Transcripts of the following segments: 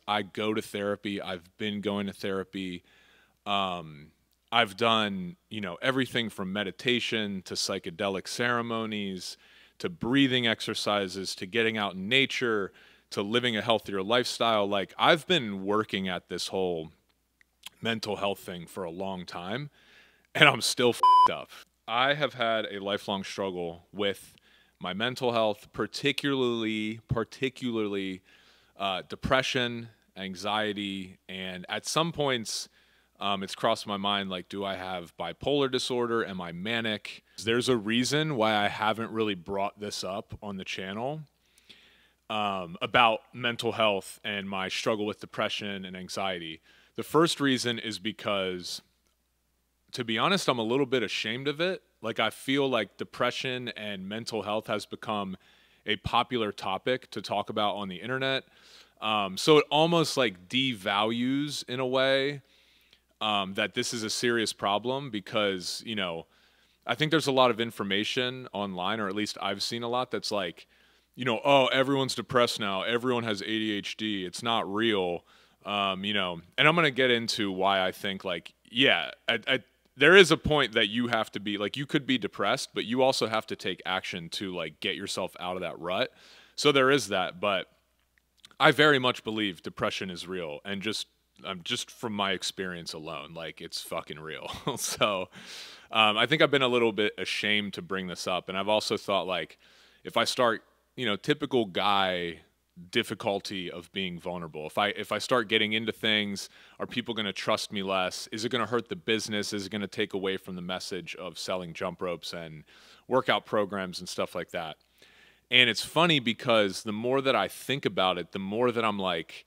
I go to therapy. I've been going to therapy. I've done, you know, everything from meditation to psychedelic ceremonies to breathing exercises to getting out in nature to living a healthier lifestyle. Like, I've been working at this whole mental health thing for a long time, and I'm still fed up. I have had a lifelong struggle with my mental health, particularly depression, anxiety, and at some points, it's crossed my mind, like, do I have bipolar disorder? Am I manic? There's a reason why I haven't really brought this up on the channel, about mental health and my struggle with depression and anxiety. The first reason is because, to be honest, I'm a little bit ashamed of it. Like, I feel like depression and mental health has become a popular topic to talk about on the internet. So it almost like devalues, in a way, that this is a serious problem because, you know, I think there's a lot of information online, or at least I've seen a lot that's like, you know, oh, everyone's depressed now. Everyone has ADHD. It's not real. You know, and I'm going to get into why I think, like, yeah, there is a point that you have to be, like, you could be depressed, but you also have to take action to, like, get yourself out of that rut. So there is that, but I very much believe depression is real, and just from my experience alone, like, it's fucking real. So I think I've been a little bit ashamed to bring this up, and I've also thought, like, if I start, you know, typical guy difficulty of being vulnerable. If I start getting into things, are people going to trust me less? Is it going to hurt the business? Is it going to take away from the message of selling jump ropes and workout programs and stuff like that? And it's funny because the more that I think about it, the more that I'm like,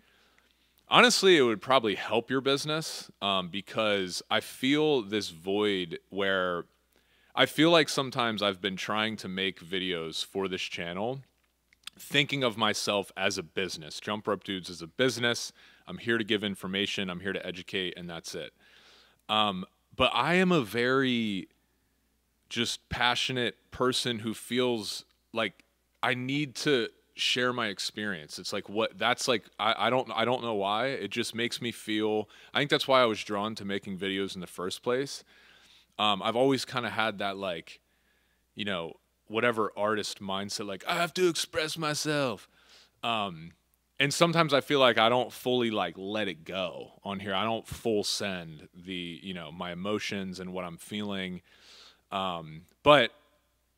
honestly, it would probably help your business, because I feel this void where I feel like sometimes I've been trying to make videos for this channel thinking of myself as a business. Jump Rope Dudes is a business. I'm here to give information. I'm here to educate, and that's it. But I am a very just passionate person who feels like I need to share my experience. It's like, what that's like, I don't know why. It just makes me feel, I think that's why I was drawn to making videos in the first place. I've always kind of had that, like, you know, whatever artist mindset, like, I have to express myself. And sometimes I feel like I don't fully, like, let it go on here. I don't full send the, you know, my emotions and what I'm feeling. But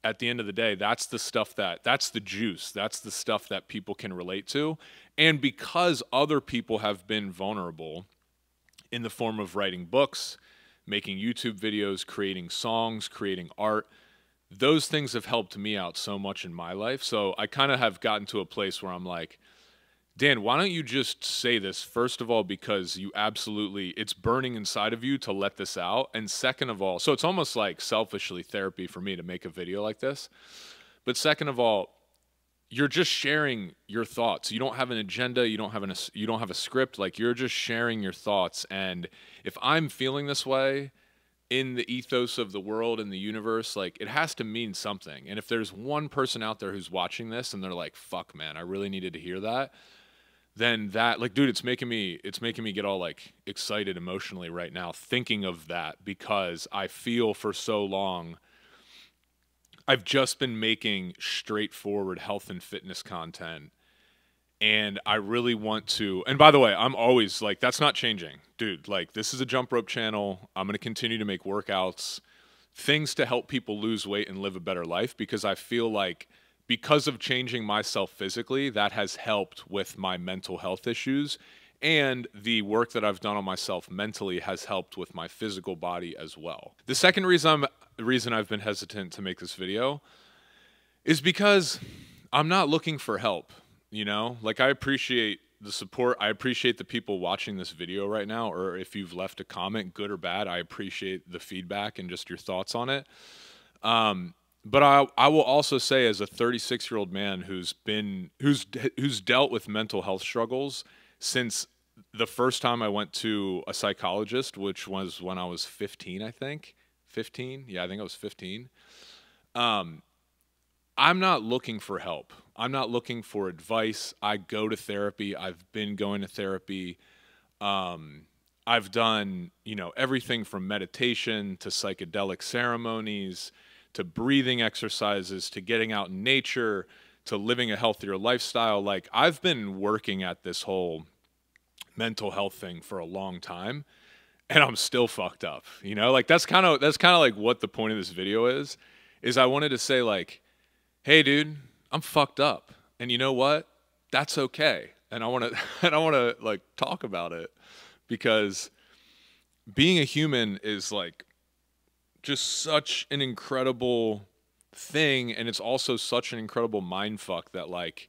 at the end of the day, that's the stuff that's the juice. That's the stuff that people can relate to. And because other people have been vulnerable in the form of writing books, making YouTube videos, creating songs, creating art, those things have helped me out so much in my life. So I kind of have gotten to a place where I'm like, Dan, why don't you just say this, first of all, because you absolutely, it's burning inside of you to let this out. And second of all, so it's almost like selfishly therapy for me to make a video like this. But second of all, you're just sharing your thoughts. You don't have an agenda. You don't have a script. Like, you're just sharing your thoughts. And if I'm feeling this way, in the ethos of the world and the universe, like, it has to mean something. And if there's one person out there who's watching this and they're like, fuck, man, I really needed to hear that, then that, like, dude, it's making me get all, like, excited emotionally right now thinking of that, because I feel for so long I've just been making straightforward health and fitness content. And I really want to, and by the way, I'm always like, that's not changing, dude. Like, this is a jump rope channel. I'm going to continue to make workouts, things to help people lose weight and live a better life, because I feel like, because of changing myself physically, that has helped with my mental health issues. And the work that I've done on myself mentally has helped with my physical body as well. The second reason I've been hesitant to make this video is because I'm not looking for help. You know, like, I appreciate the support. I appreciate the people watching this video right now, or if you've left a comment, good or bad, I appreciate the feedback and just your thoughts on it. But I will also say, as a 36-year-old man who's dealt with mental health struggles since the first time I went to a psychologist, which was when I was 15, I think. 15? Yeah, I think I was 15. I'm not looking for help. I'm not looking for advice. I go to therapy. I've been going to therapy. I've done, everything from meditation to psychedelic ceremonies to breathing exercises to getting out in nature to living a healthier lifestyle. Like, I've been working at this whole mental health thing for a long time, and I'm still fucked up. Like, that's kind of like what the point of this video is I wanted to say, like, hey dude, I'm fucked up. And you know what? That's okay. And I want to and I want to like talk about it, because being a human is like just such an incredible thing, and it's also such an incredible mind fuck that like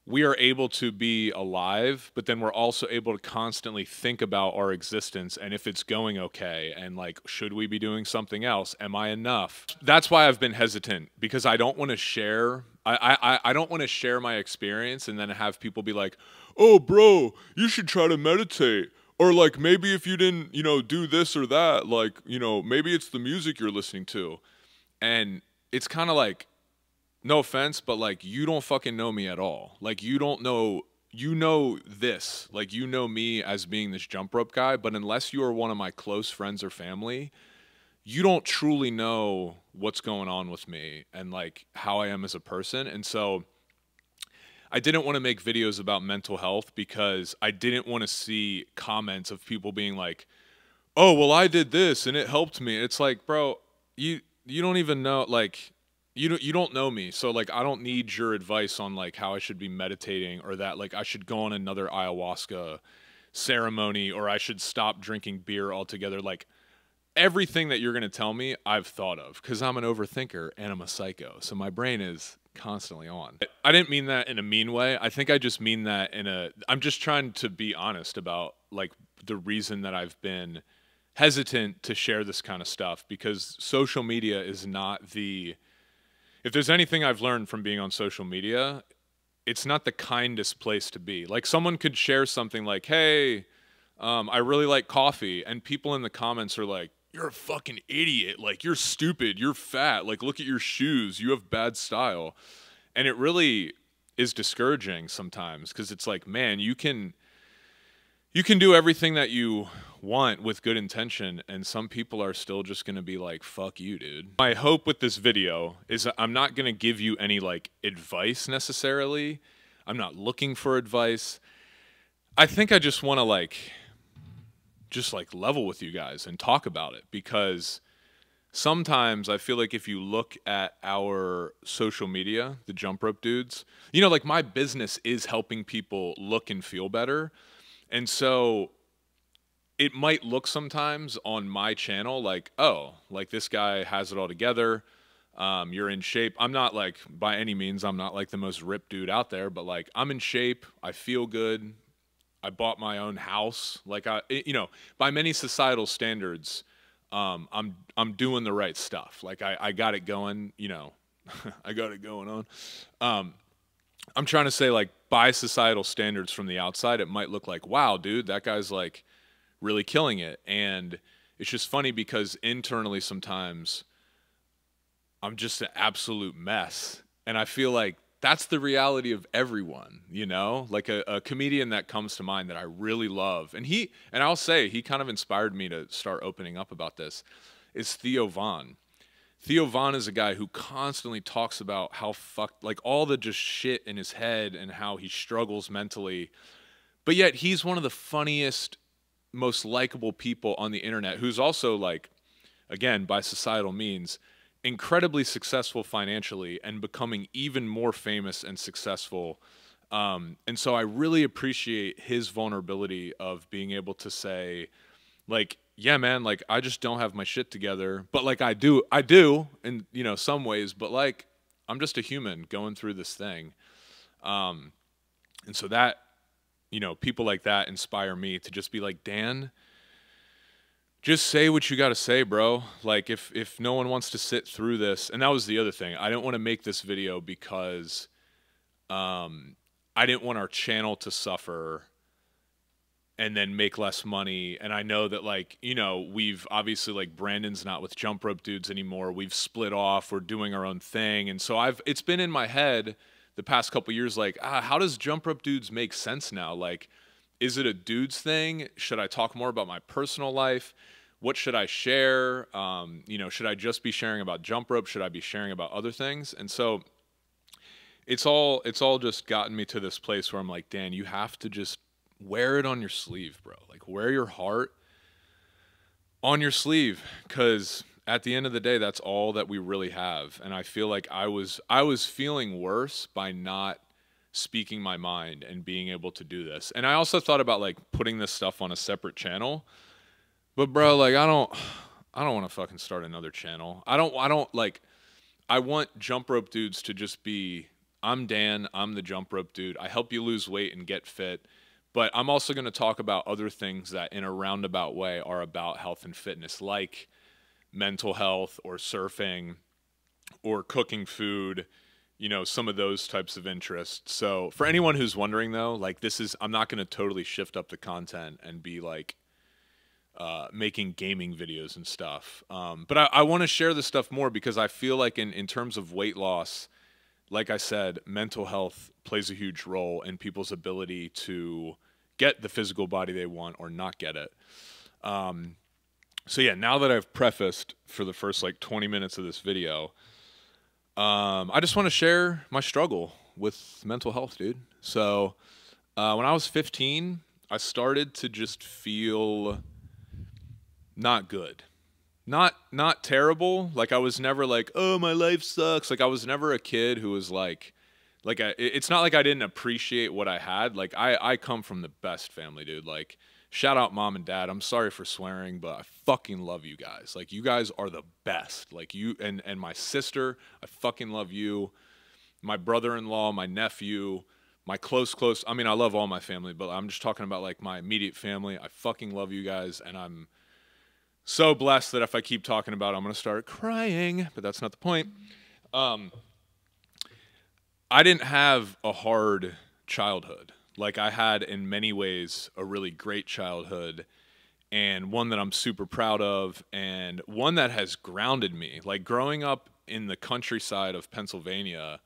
we are able to be alive, but then we're also able to constantly think about our existence and if it's going okay, and like, should we be doing something else? Am I enough? That's why I've been hesitant, because I don't want to share. I don't want to share my experience and then have people be like, oh, bro, you should try to meditate. Or like, maybe if you didn't, do this or that, like, maybe it's the music you're listening to. And it's kind of like, no offense, but like, you don't fucking know me at all. Like, you don't know, this, like, you know me as being this jump rope guy, but unless you are one of my close friends or family, you don't truly know what's going on with me and like how I am as a person. And so I didn't want to make videos about mental health because I didn't want to see comments of people being like, oh, well, I did this and it helped me. It's like, bro, you don't even know, like, you don't know me. So like, I don't need your advice on like how I should be meditating, or that like I should go on another ayahuasca ceremony, or I should stop drinking beer altogether. Like, everything that you're going to tell me, I've thought of, because I'm an overthinker and I'm a psycho. So my brain is constantly on. I didn't mean that in a mean way. I think I just mean that I'm just trying to be honest about like the reason that I've been hesitant to share this kind of stuff, because social media is not if there's anything I've learned from being on social media, it's not the kindest place to be. Like, someone could share something like, hey, I really like coffee, and people in the comments are like, you're a fucking idiot, like, you're stupid, you're fat, like, look at your shoes, you have bad style. And it really is discouraging sometimes, because it's like, man, you can do everything that you want with good intention, and some people are still just going to be like, fuck you, dude. My hope with this video is that I'm not going to give you any like advice necessarily. I'm not looking for advice. I think I just want to like level with you guys and talk about it, because sometimes I feel like if you look at our social media, the jump rope dudes, like, my business is helping people look and feel better. And so it might look sometimes on my channel like, oh, like, this guy has it all together. You're in shape. I'm not like, by any means, I'm not like the most ripped dude out there, but like, I'm in shape. I feel good. I bought my own house. Like, by many societal standards, I'm doing the right stuff. Like, I got it going, I got it going on. I'm trying to say, like, by societal standards from the outside, it might look like, wow, dude, that guy's like really killing it. And it's just funny because internally sometimes I'm just an absolute mess. And I feel like that's the reality of everyone, like a comedian that comes to mind that I really love. And I'll say he kind of inspired me to start opening up about this, is Theo Von. Theo Von is a guy who constantly talks about how fucked, like, all the just shit in his head and how he struggles mentally. But yet he's one of the funniest, most likable people on the internet, who's also, like, again, by societal means, incredibly successful financially and becoming even more famous and successful. And so I really appreciate his vulnerability of being able to say, like, yeah, man, like, I just don't have my shit together, but like, I do in, some ways, but like, I'm just a human going through this thing. And so that, people like that inspire me to just be like, Dan, just say what you got to say, bro. Like, if no one wants to sit through this, and that was the other thing. I didn't want to make this video because I didn't want our channel to suffer and then make less money. And I know that, like, we've obviously, like, Brandon's not with Jump Rope Dudes anymore. We've split off. We're doing our own thing. And so it's been in my head the past couple years, like, how does jump rope dudes make sense now? Like, is it a dude's thing? Should I talk more about my personal life? What should I share? You know, should I just be sharing about jump rope? Should I be sharing about other things? And so it's all just gotten me to this place where I'm like, Dan, you have to just wear it on your sleeve, bro. Like, wear your heart on your sleeve, because at the end of the day, that's all that we really have. And I feel like I was feeling worse by not speaking my mind and being able to do this. And I also thought about like putting this stuff on a separate channel. But bro, like I don't want to fucking start another channel. I don't like, I want jump rope dudes to just be, I'm Dan, I'm the jump rope dude. I help you lose weight and get fit. But I'm also going to talk about other things that in a roundabout way are about health and fitness, like mental health or surfing or cooking food, you know, some of those types of interests. So for anyone who's wondering though, like I'm not going to totally shift up the content and be like making gaming videos and stuff. But I want to share this stuff more because I feel like in terms of weight loss, like I said, mental health plays a huge role in people's ability to get the physical body they want or not get it. So yeah, now that I've prefaced for the first like 20 minutes of this video, I just want to share my struggle with mental health, dude. So when I was 15, I started to just feel not good. Not terrible. Like I was never like, oh, my life sucks. Like I was never a kid who was like it's not like I didn't appreciate what I had. Like I come from the best family, dude. Like shout out mom and dad. I'm sorry for swearing, but I fucking love you guys. Like you guys are the best. Like you and my sister, I fucking love you. My brother-in-law, my nephew, my close, I mean, I love all my family, but I'm just talking about like my immediate family. I fucking love you guys, and I'm so blessed that if I keep talking about it, I'm going to start crying, but that's not the point. I didn't have a hard childhood. Like I had in many ways a really great childhood, and one that I'm super proud of, and one that has grounded me. Like growing up in the countryside of Pennsylvania,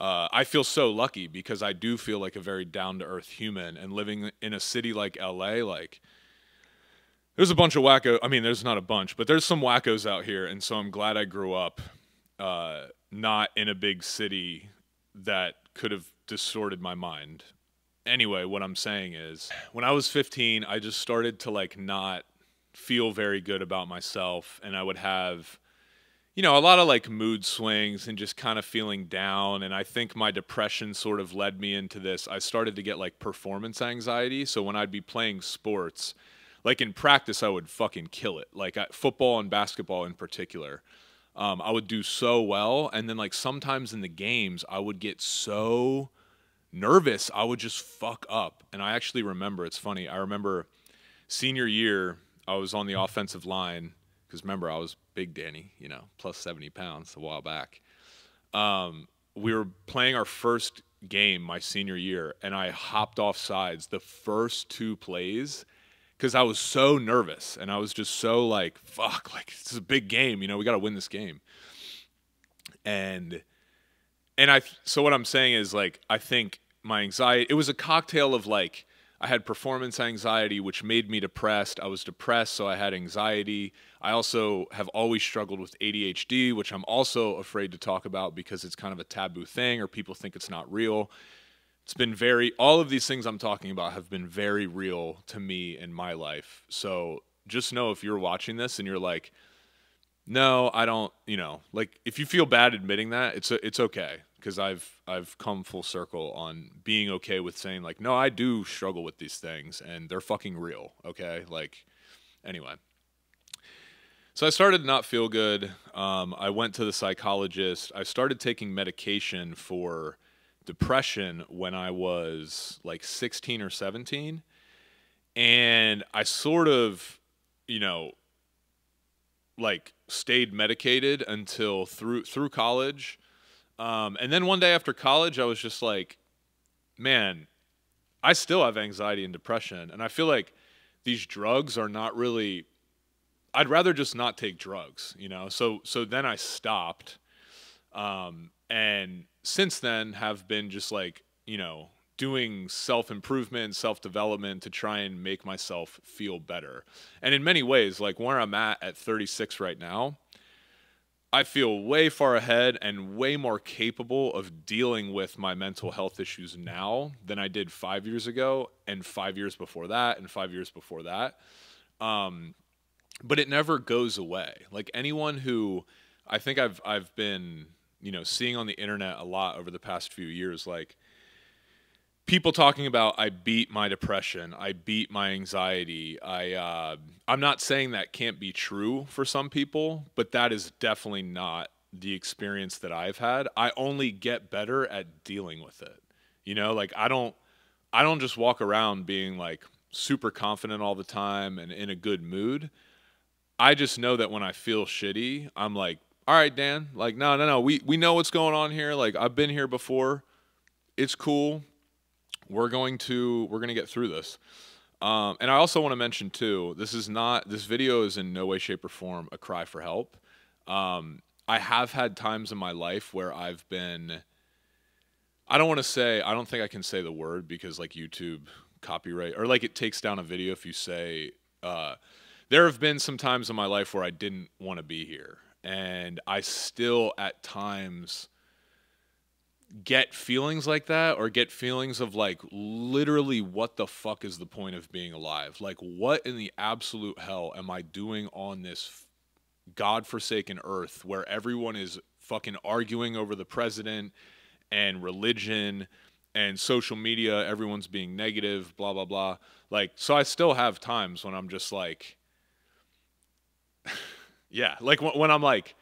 I feel so lucky because I do feel like a very down-to-earth human, and living in a city like LA, like there's a bunch of wacko. I mean, there's not a bunch, but there's some wackos out here, and so I'm glad I grew up not in a big city that could have distorted my mind. Anyway, what I'm saying is, when I was 15, I just started to like not feel very good about myself, and I would have, you know, a lot of like mood swings and just kind of feeling down. And I think my depression sort of led me into this. I started to get like performance anxiety. So when I'd be playing sports, like in practice, I would fucking kill it. Like football and basketball in particular, I would do so well. And then like sometimes in the games, I would get so nervous, I would just fuck up. And I actually remember, it's funny, I remember senior year, I was on the offensive line, because remember, I was big Danny, you know, plus 70 pounds a while back. We were playing our first game my senior year, and I hopped off sides the first two plays because I was so nervous, and I was just so like, fuck, like, this is a big game, you know, we got to win this game. And so what I'm saying is, like, I think my anxiety, it was a cocktail of, like, I had performance anxiety, which made me depressed. I was depressed, so I had anxiety. I also have always struggled with ADHD, which I'm also afraid to talk about because it's kind of a taboo thing, or people think it's not real. It's been all of these things I'm talking about have been very real to me in my life. So just know if you're watching this and you're like, no, I don't, you know, like if you feel bad admitting that, it's okay. Because I've come full circle on being okay with saying like, no, I do struggle with these things and they're fucking real. Okay. Like, anyway. So I started to not feel good. I went to the psychologist. I started taking medication for depression when I was like 16 or 17. And I sort of, you know, like stayed medicated until through college. And then one day after college, I was just like, man, I still have anxiety and depression. And I feel like these drugs are not really, I'd rather just not take drugs, you know? So then I stopped. And since then have been just like, doing self-improvement, self-development to try and make myself feel better. And in many ways, like where I'm at 36 right now, I feel way far ahead and way more capable of dealing with my mental health issues now than I did 5 years ago, and 5 years before that, and 5 years before that. But it never goes away. Like anyone who I think I've been, seeing on the internet a lot over the past few years, like people talking about I beat my depression, I beat my anxiety. I'm not saying that can't be true for some people, but that is definitely not the experience that I've had. I only get better at dealing with it. Like I don't just walk around being like super confident all the time and in a good mood. I just know that when I feel shitty, I'm like, all right, Dan, like, no. We know what's going on here. Like I've been here before. It's cool. We're going to get through this. And I also want to mention too, this video is in no way, shape, or form a cry for help. I have had times in my life where I've been, I don't think I can say the word because like YouTube copyright, or like it takes down a video if you say, there have been some times in my life where I didn't want to be here. And I still at times get feelings like that, or get feelings of like literally what the fuck is the point of being alive? Like what in the absolute hell am I doing on this godforsaken earth where everyone is fucking arguing over the president and religion and social media, everyone's being negative, blah blah blah. Like, so I still have times when I'm just like yeah, like when I'm like,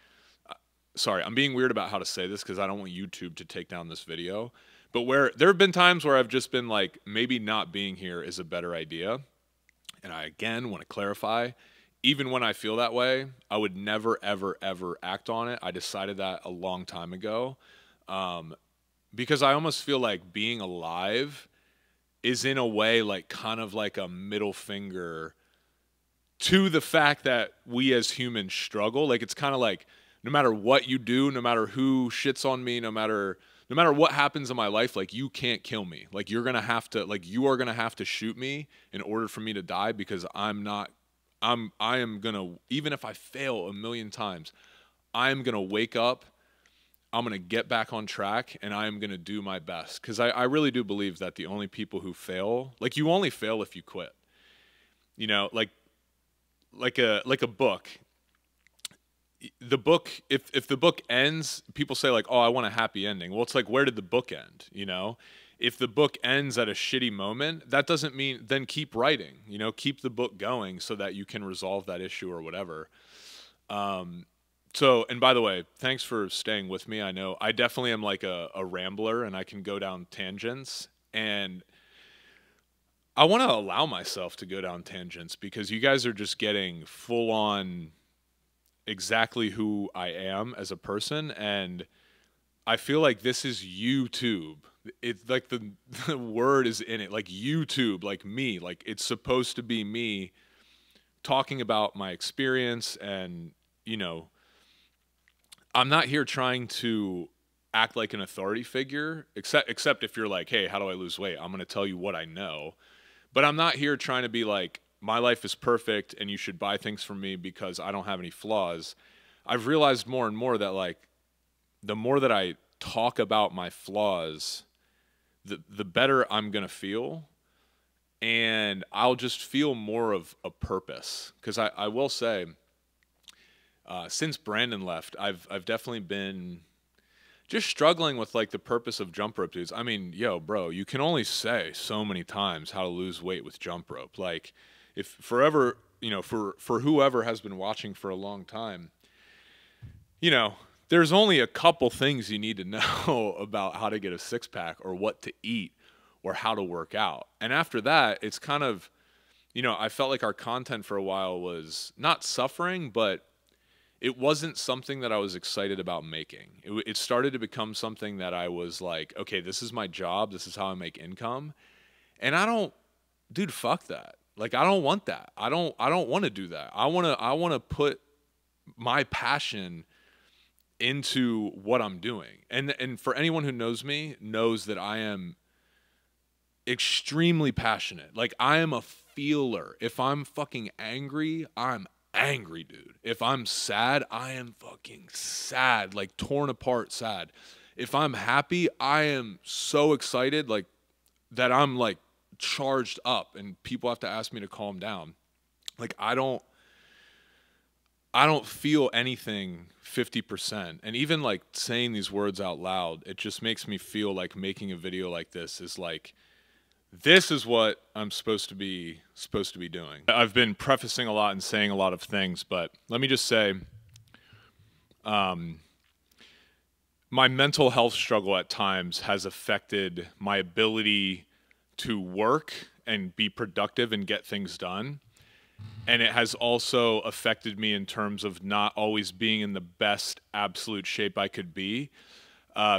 sorry, I'm being weird about how to say this because I don't want YouTube to take down this video. But where there have been times where I've just been like, maybe not being here is a better idea. And I, again, want to clarify, even when I feel that way, I would never, ever, ever act on it. I decided that a long time ago. Because I almost feel like being alive is in a way like kind of like a middle finger to the fact that we as humans struggle. Like it's kind of like, no matter what you do, no matter who shits on me, no matter what happens in my life, like you can't kill me. Like you are going to have to shoot me in order for me to die, because I am going to, even if I fail a million times, I am going to wake up, I'm going to get back on track, and I am going to do my best. Because I really do believe that the only people who fail, like you only fail if you quit. Like a book. The book, if the book ends, people say like, oh, I want a happy ending. Well, it's like, where did the book end? If the book ends at a shitty moment, that doesn't mean, then keep writing, keep the book going so that you can resolve that issue or whatever. So, and by the way, thanks for staying with me. I know I definitely am like a rambler and I can go down tangents, and I want to allow myself to go down tangents because you guys are just getting full on exactly who I am as a person. And I feel like this is YouTube. It's like the word is in it, like YouTube, like me, like it's supposed to be me talking about my experience. And, I'm not here trying to act like an authority figure, except if you're like, hey, how do I lose weight? I'm going to tell you what I know. But I'm not here trying to be like, my life is perfect and you should buy things from me because I don't have any flaws. I've realized more and more that like the more that I talk about my flaws, the better I'm going to feel. And I'll just feel more of a purpose. Because I will say, since Brandon left, I've definitely been just struggling with like the purpose of jump rope dudes. I mean, yo, bro, you can only say so many times how to lose weight with jump rope. Like if forever, for whoever has been watching for a long time, there's only a couple things you need to know about how to get a six pack or what to eat or how to work out. And after that, it's kind of, I felt like our content for a while was not suffering, but it wasn't something that I was excited about making. It started to become something that I was like, okay, this is my job. This is how I make income. And dude, fuck that. Like, I don't want that. I don't want to do that. I want to put my passion into what I'm doing. And for anyone who knows me knows that I am extremely passionate. Like, I am a feeler. If I'm fucking angry, I'm angry, dude. If I'm sad, I am fucking sad, like torn apart sad. If I'm happy, I am so excited, like that I'm like charged up and people have to ask me to calm down. Like, I don't feel anything 50%. And even like saying these words out loud, it just makes me feel like making a video like this is like, this is what I'm supposed to be doing. I've been prefacing a lot and saying a lot of things, but let me just say, my mental health struggle at times has affected my ability to work and be productive and get things done. And it has also affected me in terms of not always being in the best absolute shape I could be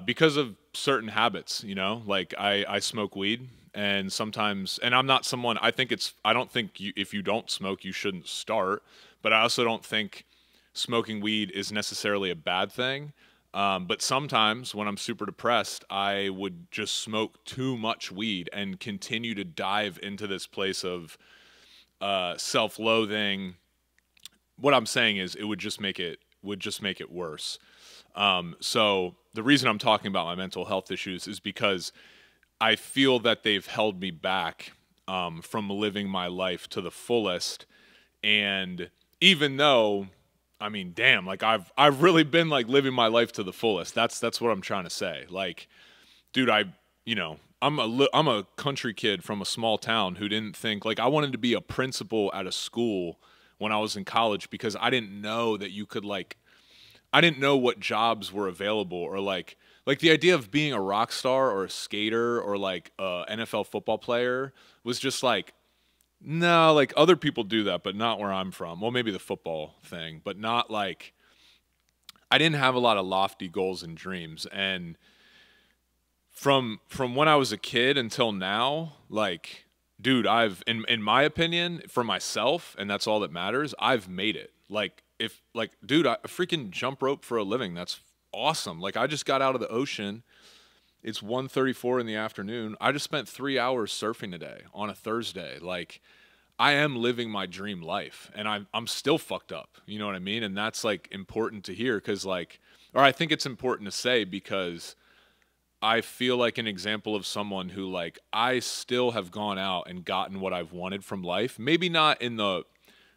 because of certain habits, you know, like I smoke weed and sometimes, and I'm not someone, I don't think if you don't smoke, you shouldn't start, but I also don't think smoking weed is necessarily a bad thing. But sometimes when I'm super depressed, I would just smoke too much weed and continue to dive into this place of self-loathing. What I'm saying is it would just make it worse. So the reason I'm talking about my mental health issues is because I feel that they've held me back from living my life to the fullest. And even though, I mean, damn, like I've really been like living my life to the fullest. That's what I'm trying to say. Like, dude, I'm a country kid from a small town who didn't think, like, I wanted to be a principal at a school when I was in college because I didn't know that you could, like, I didn't know what jobs were available, or like the idea of being a rock star or a skater or like a NFL football player was just like, no, like other people do that, but not where I'm from. Well, maybe the football thing, but not like, I didn't have a lot of lofty goals and dreams. And from when I was a kid until now, like, dude, I've in my opinion, for myself, and that's all that matters, I've made it. Like, if like, dude, I freaking jump rope for a living. That's awesome. Like, I just got out of the ocean. It's 1:34 in the afternoon. I just spent 3 hours surfing today on a Thursday. Like, I am living my dream life, and I'm still fucked up. You know what I mean? And that's like important to hear, because like, or I think it's important to say, because I feel like an example of someone who, like, I still have gone out and gotten what I've wanted from life. Maybe not in the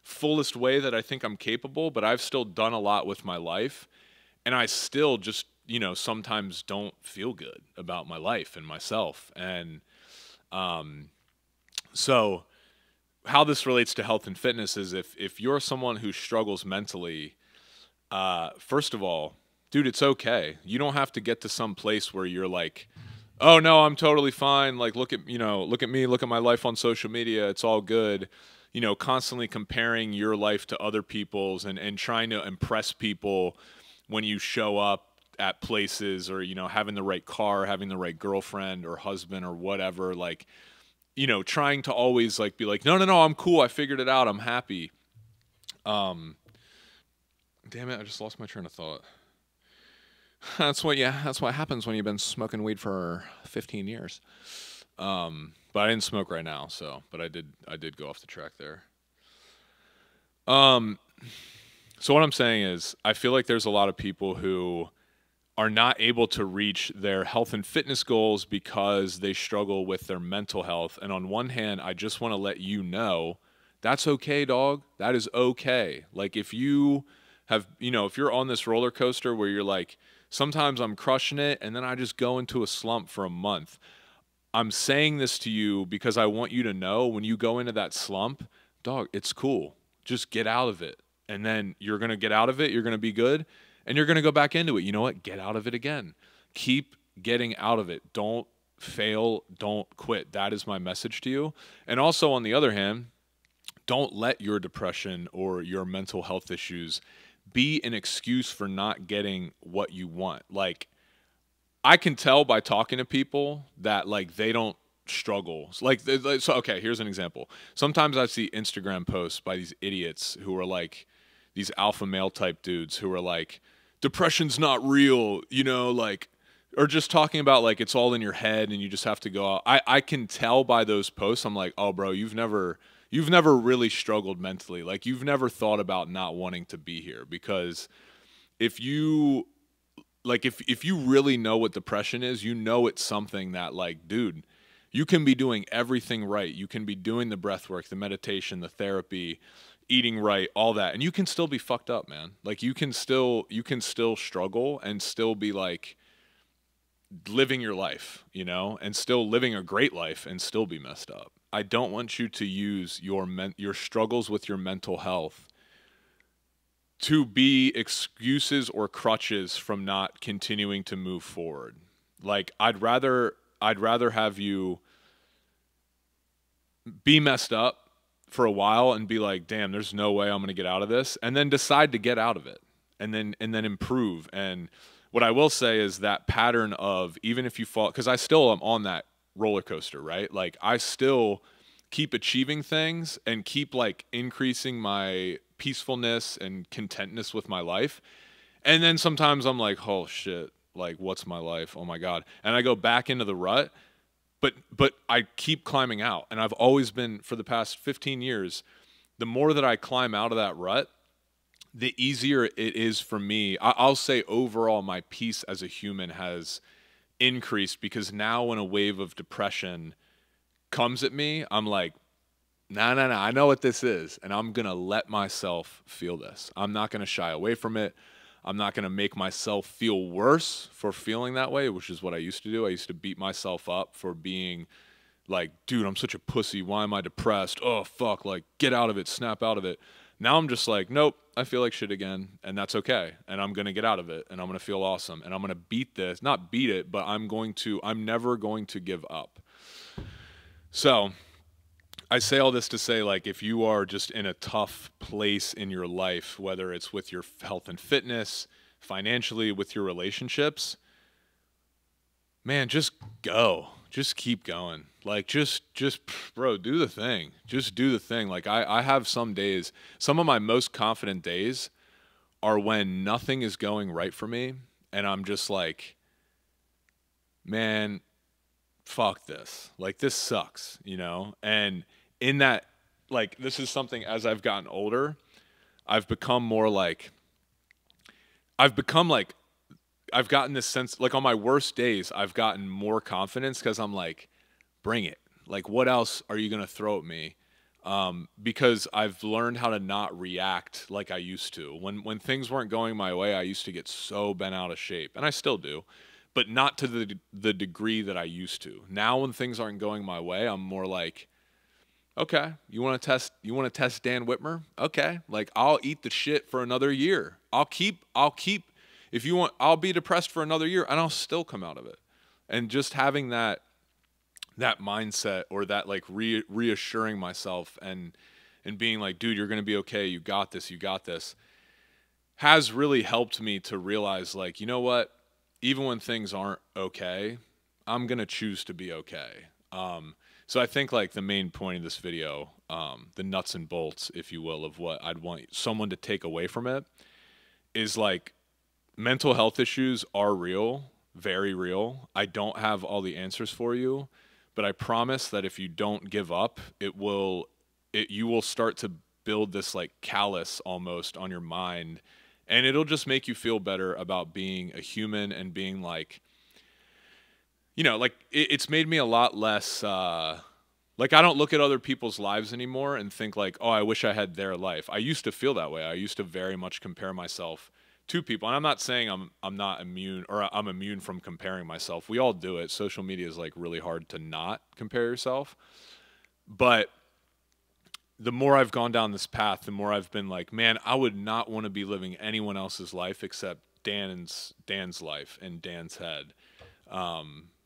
fullest way that I think I'm capable, but I've still done a lot with my life. And I still just, you know, sometimes don't feel good about my life and myself. And so how this relates to health and fitness is, if you're someone who struggles mentally, first of all, dude, it's okay. You don't have to get to some place where you're like, oh no, I'm totally fine. Like, look at me, look at my life on social media. It's all good. You know, constantly comparing your life to other people's and trying to impress people when you show up at places, or, you know, having the right car, having the right girlfriend or husband or whatever. Like, you know, trying to always like be like, no, I'm cool. I figured it out. I'm happy. Damn it. I just lost my train of thought. That's what happens when you've been smoking weed for 15 years. But I didn't smoke right now, but I did go off the track there. So what I'm saying is, I feel like there's a lot of people who are not able to reach their health and fitness goals because they struggle with their mental health. And on one hand, I just want to let you know, that's okay, dog. That is okay. Like, if you have, you know, if you're on this roller coaster where you're like, sometimes I'm crushing it and then I just go into a slump for a month. I'm saying this to you because I want you to know, when you go into that slump, dog, it's cool. Just get out of it. And then you're going to get out of it. You're going to be good. And you're going to go back into it. You know what? Get out of it again. Keep getting out of it. Don't fail. Don't quit. That is my message to you. And also, on the other hand, don't let your depression or your mental health issues be an excuse for not getting what you want. Like, I can tell by talking to people that, like, they don't struggle. Like, so, okay, here's an example. Sometimes I see Instagram posts by these idiots who are like, these alpha male type dudes who are like, depression's not real, you know, like, or just talking about like it's all in your head and you just have to go out. I can tell by those posts. I'm like, oh, bro, you've never really struggled mentally. Like you've never thought about not wanting to be here because if you if you really know what depression is, you know it's something that like, dude, you can be doing everything right. You can be doing the breath work, the meditation, the therapy, eating right, all that, and you can still be fucked up, man. Like you can still struggle and still be like living your life, you know, and still living a great life and still be messed up. I don't want you to use your struggles with your mental health to be excuses or crutches from not continuing to move forward. Like I'd rather have you be messed up for a while and be like, "Damn, there's no way I'm going to get out of this," and then decide to get out of it. And then improve. And what I will say is that pattern of even if you fall, cuz I still am on that roller coaster, right? Like I still keep achieving things and keep like increasing my peacefulness and contentness with my life. And then sometimes I'm like, "Oh shit, like what's my life? Oh my God." And I go back into the rut, but I keep climbing out. And I've always been for the past 15 years, the more that I climb out of that rut, the easier it is for me. I'll say overall my peace as a human has increased because now when a wave of depression comes at me, I'm like, nah, nah, nah, I know what this is, and I'm going to let myself feel this. I'm not going to shy away from it. I'm not going to make myself feel worse for feeling that way, which is what I used to do. I used to beat myself up for being like, dude, I'm such a pussy. Why am I depressed? Oh, fuck, like, get out of it, snap out of it. Now I'm just like, nope, I feel like shit again, and that's okay. And I'm going to get out of it, and I'm going to feel awesome, and I'm going to beat this. Not beat it, but I'm never going to give up. So I say all this to say, like, if you are just in a tough place in your life, whether it's with your health and fitness, financially, with your relationships, man, just go. Just keep going. Like, bro, do the thing. Just do the thing. Like, I have some days, some of my most confident days are when nothing is going right for me, and I'm just like, man, fuck this. Like, this sucks, you know? And in that, like, this is something as I've gotten older, I've become more like, I've become like, I've gotten this sense, like on my worst days, I've gotten more confidence because I'm like, bring it. Like, what else are you going to throw at me? Because I've learned how to not react like I used to. When things weren't going my way, I used to get so bent out of shape, and I still do, but not to the degree that I used to. Now, when things aren't going my way, I'm more like, okay, you want to test Dan Whitmer? Okay, like I'll eat the shit for another year. I'll keep. If you want, I'll be depressed for another year, and I'll still come out of it. And just having that mindset, or that like reassuring myself and being like, dude, you're gonna be okay. You got this. You got this. Has really helped me to realize, like, you know what? Even when things aren't okay, I'm gonna choose to be okay. So I think like the main point of this video, the nuts and bolts, if you will, of what I'd want someone to take away from it is like, mental health issues are real, very real. I don't have all the answers for you, but I promise that if you don't give up, you will start to build this like callus almost on your mind, and it'll just make you feel better about being a human and being like, you know, like it's made me a lot less, like I don't look at other people's lives anymore and think like, oh, I wish I had their life. I used to feel that way. I used to very much compare myself to people. And I'm not saying I'm not immune, or I'm immune from comparing myself. We all do it. Social media is like really hard to not compare yourself. But the more I've gone down this path, the more I've been like, man, I would not want to be living anyone else's life except Dan's life and Dan's head.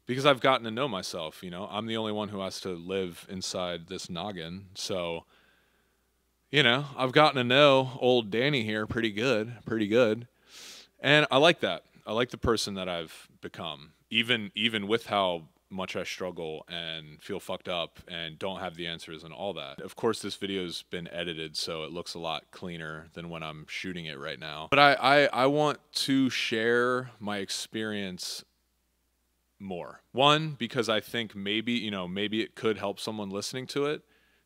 Because I've gotten to know myself, you know. I'm the only one who has to live inside this noggin. So, you know, I've gotten to know old Danny here pretty good. And I like that. I like the person that I've become, even with how much I struggle and feel fucked up and don't have the answers and all that. Of course, this video's been edited, so it looks a lot cleaner than when I'm shooting it right now. But I want to share my experience more. One, because I think maybe, maybe it could help someone listening to it.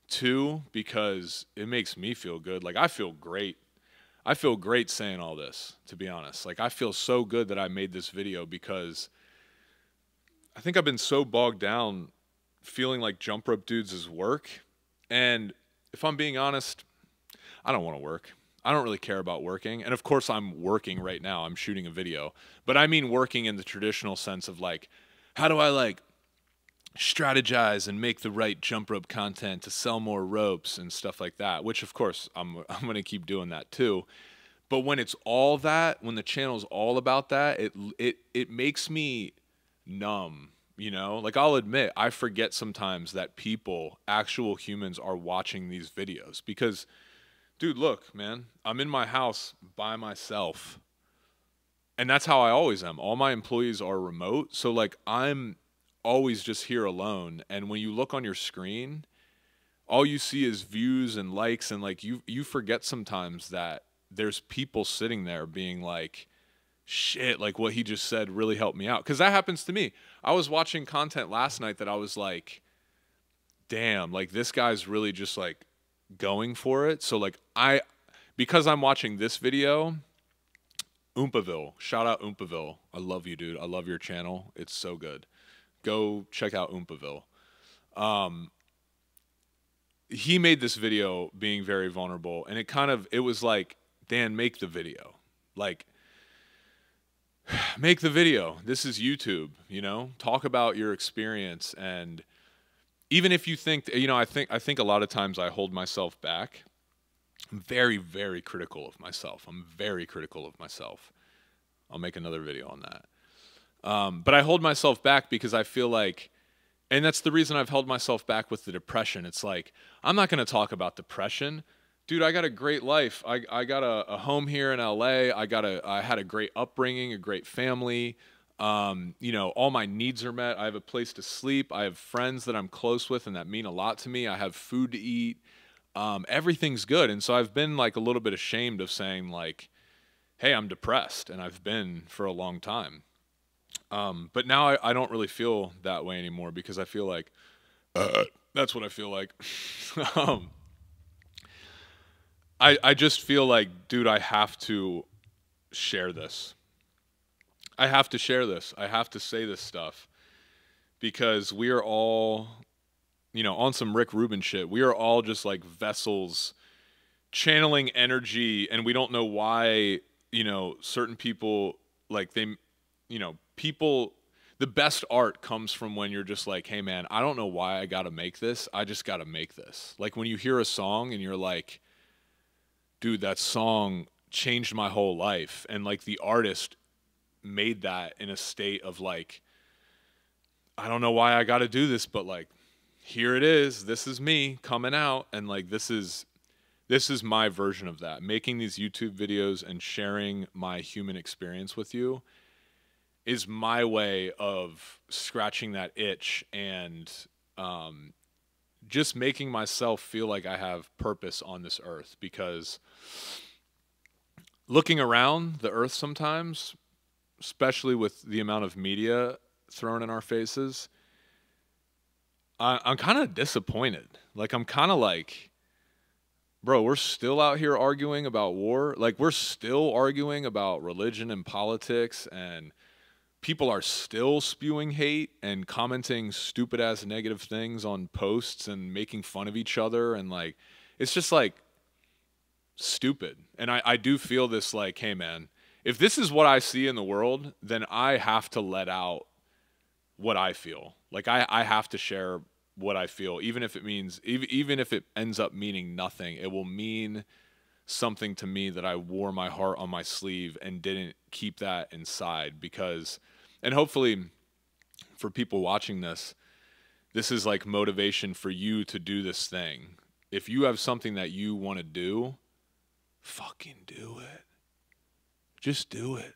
Two, because it makes me feel good. Like, I feel great. I feel great saying all this, to be honest. Like, I feel so good that I made this video because I think I've been so bogged down feeling like Jump Rope Dudes is work. And if I'm being honest, I don't want to work. I don't really care about working. And of course I'm working right now. I'm shooting a video. But I mean working in the traditional sense of like, how do I like strategize and make the right jump rope content to sell more ropes and stuff like that, which of course I'm going to keep doing that too. But when it's all that, when the channel's all about that, it makes me numb, Like, I'll admit, I forget sometimes that people, actual humans, are watching these videos because, dude, look, man, I'm in my house by myself. And that's how I always am. All my employees are remote. So, like, I'm always just here alone. And when you look on your screen, all you see is views and likes. And, like, you forget sometimes that there's people sitting there being like, shit, like what he just said really helped me out. Because that happens to me. I was watching content last night that I was like, damn, like this guy's really just like going for it. So like because I'm watching this video, Oompaville, shout out Oompaville. I love you, dude. I love your channel. It's so good. Go check out Oompaville. He made this video being very vulnerable, and it was like, Dan, make the video. Like, make the video. This is YouTube, Talk about your experience. And even if you think, I think a lot of times I hold myself back. I'm very, very critical of myself. I'll make another video on that. But I hold myself back because I feel like, and that's the reason I've held myself back with the depression. It's like, I'm not going to talk about depression. Dude, I got a great life. I got a home here in LA. I had a great upbringing, a great family. All my needs are met. I have a place to sleep. I have friends that I'm close with and that mean a lot to me. I have food to eat. Everything's good. And so I've been like a little bit ashamed of saying like, hey, I'm depressed. And I've been for a long time. But now I don't really feel that way anymore because I feel like that's what I feel like. I just feel like, dude, I have to share this. I have to share this. I have to say this stuff because we are all, on some Rick Rubin shit. We are all just like vessels channeling energy, and we don't know why, certain people, like people, the best art comes from when you're just like, hey man, I don't know why I got to make this. I just got to make this. Like when you hear a song and you're like, dude, that song changed my whole life. And like the artist made that in a state of like, I don't know why I got to do this, but like, here it is. This is me coming out. And like, this is my version of that. Making these YouTube videos and sharing my human experience with you is my way of scratching that itch and, just making myself feel like I have purpose on this earth. Because looking around the earth sometimes, especially with the amount of media thrown in our faces, I'm kind of disappointed. Like, I'm kind of like, bro, we're still out here arguing about war. Like, we're still arguing about religion and politics, and people are still spewing hate and commenting stupid ass negative things on posts and making fun of each other. And like, it's just like stupid. And I do feel this like, hey man, if this is what I see in the world, then I have to let out what I feel. Like I have to share what I feel, even if it means, even if it ends up meaning nothing, it will mean something to me that I wore my heart on my sleeve and didn't keep that inside. Because, and hopefully for people watching this, this is like motivation for you to do this thing. If you have something that you want to do, fucking do it. Just do it.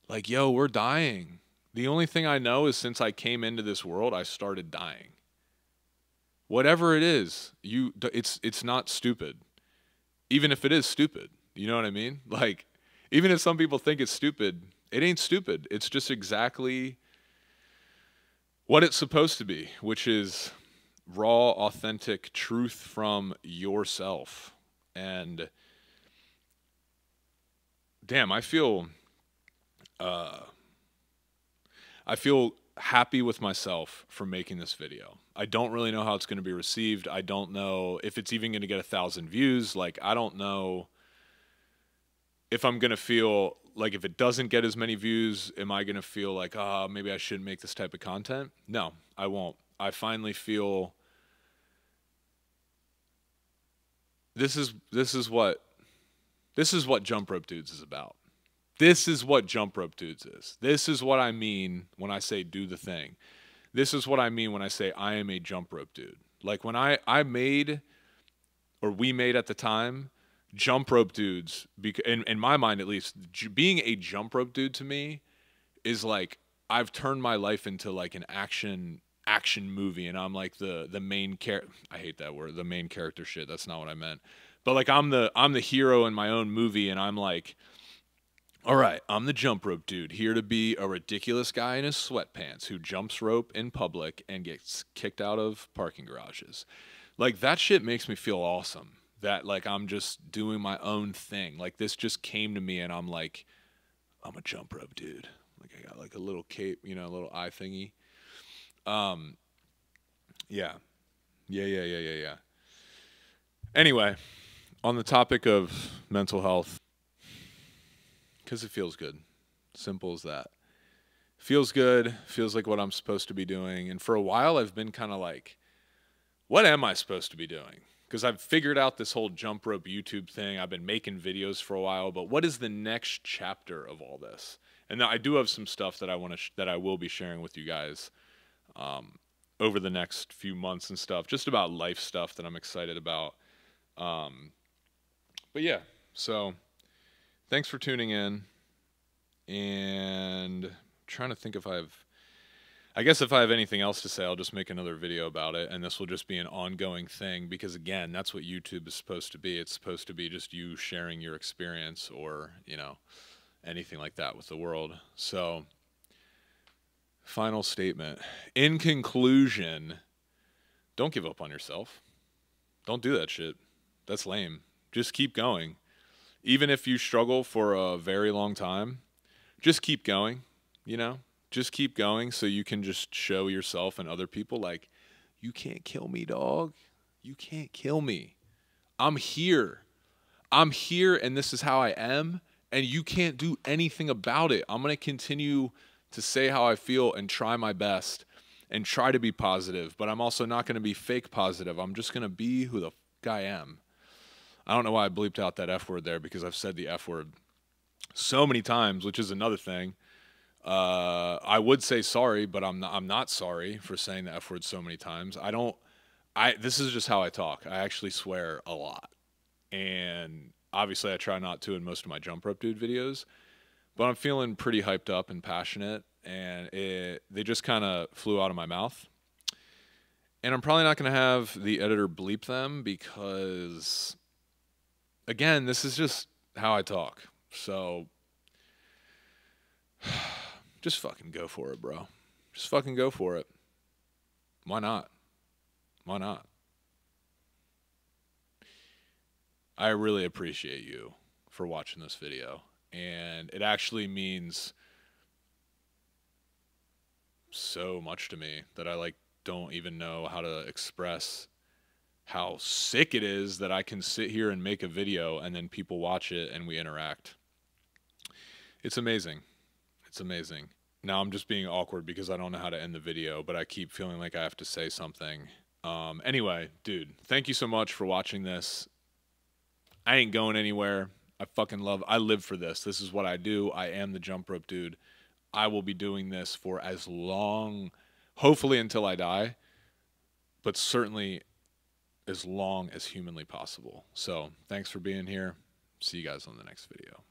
Like, yo, we're dying. The only thing I know is since I came into this world, I started dying. Whatever it is, it's not stupid. Even if it is stupid, you know what I mean? Like, even if some people think it's stupid, it ain't stupid. It's just exactly what it's supposed to be, which is raw, authentic truth from yourself. And damn, I feel happy with myself for making this video. I don't really know how it's going to be received. I don't know if it's even going to get 1,000 views. Like, I don't know if I'm going to feel like if it doesn't get as many views, am I going to feel like, maybe I shouldn't make this type of content? No, I won't. I finally feel this is what Jump Rope Dudes is about. This is what Jump Rope Dudes is. This is what I mean when I say do the thing. This is what I mean when I say I am a jump rope dude. Like when I made, or we made at the time, Jump Rope Dudes, in my mind at least, being a jump rope dude to me is like I've turned my life into like an action movie, and I'm like the main character. I hate that word, the main character shit. That's not what I meant. But like I'm the hero in my own movie, and I'm like, all right, I'm the jump rope dude, here to be a ridiculous guy in his sweatpants who jumps rope in public and gets kicked out of parking garages. Like, that shit makes me feel awesome. That, like, I'm just doing my own thing. Like, this just came to me, and I'm like, I'm a jump rope dude. Like, I got, like, a little cape, you know, a little eye thingy. Yeah. Yeah. Anyway, on the topic of mental health, because it feels good. Simple as that. Feels good. Feels like what I'm supposed to be doing. And for a while, I've been kind of like, what am I supposed to be doing? Because I've figured out this whole jump rope YouTube thing. I've been making videos for a while, but what is the next chapter of all this? And I do have some stuff that that I will be sharing with you guys over the next few months and stuff, just about life stuff that I'm excited about. But yeah, so thanks for tuning in, and I'm trying to think if I guess if I have anything else to say, I'll just make another video about it, and this will just be an ongoing thing, because again, that's what YouTube is supposed to be. It's supposed to be just you sharing your experience, or, you know, anything like that with the world. So, final statement. In conclusion, don't give up on yourself. Don't do that shit. That's lame. Just keep going. Even if you struggle for a very long time, just keep going, you know? Just keep going so you can just show yourself and other people, like, you can't kill me, dog. You can't kill me. I'm here. I'm here, and this is how I am, and you can't do anything about it. I'm going to continue to say how I feel and try my best and try to be positive, but I'm also not going to be fake positive. I'm just going to be who the fuck I am. I don't know why I bleeped out that F word there, because I've said the F word so many times, which is another thing. I would say sorry, but I'm not sorry for saying the F word so many times. This is just how I talk. I actually swear a lot. And obviously I try not to in most of my jump rope dude videos, but I'm feeling pretty hyped up and passionate, and they just kind of flew out of my mouth. And I'm probably not going to have the editor bleep them, because again, this is just how I talk. So just fucking go for it, bro. Just fucking go for it. Why not? Why not? I really appreciate you for watching this video. And it actually means so much to me that I like don't even know how to express how sick it is that I can sit here and make a video and then people watch it and we interact. It's amazing. It's amazing. Now I'm just being awkward because I don't know how to end the video, but I keep feeling like I have to say something. Anyway, dude, thank you so much for watching this. I ain't going anywhere. I live for this. This is what I do. I am the jump rope dude. I will be doing this for as long, hopefully until I die, but certainly as long as humanly possible. So thanks for being here. See you guys on the next video.